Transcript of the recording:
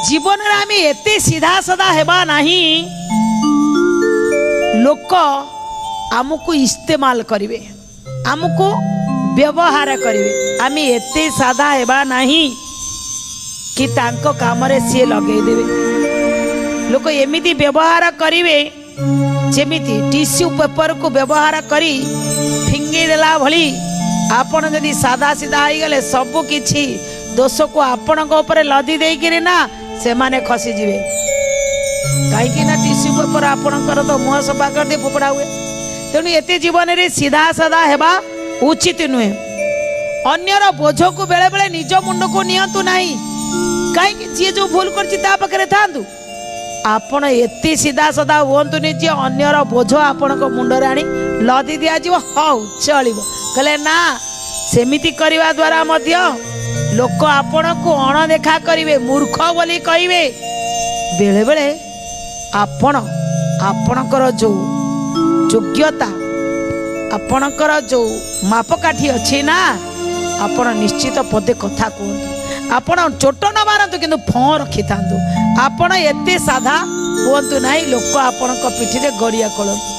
जीवन रे आम एते सीधा सदा हेबा नहीं लोक आमको इस्तेमाल करिवे आमको व्यवहार करिवे आम एते सादा हेबा नहीं कि तांको काम रे सी लगे देवे लोक एमिति व्यवहार करिवे जेमिति टिश्यू पेपर को व्यवहार करी फिंगी देला भली आपण जदि सादा सीधा हो गले सब किछि दोष को आपण ऊपर लदी देकिरी ना से माने खसी जीवे कहीं ना टिश्यू पेपर आपणकर तो मुह सफा कर दे फोपड़ा हुए तेणु एते जीवन रे सीधा साधा हेबा उचित नुहे अन्यर बोझ को बेले बेले निज मुंड को नियंतु नहीं कहीं जी जो भूल कर थांतु आपण एते सीधा साधा हुंतुनि जे अन्यर बोझ आपण मुंडरे आनी लदी दिया जीव हौ चलिबो कहले ना सेमिति करवा द्वारा मध्य लोक आपण को अणदेखा करिवे मूर्ख बोली कहिवे बेले बेले आपण आपणकर जो योग्यता आपणकर जो मापकाठी अच्छी ना आपण निश्चित पदे कथा कहतु आपण चोट न मारतु किंतु फं रखि थांतु आपण एते साधा हुंतु नाही लोक आपण पिठी रे गड़िया खोलतु।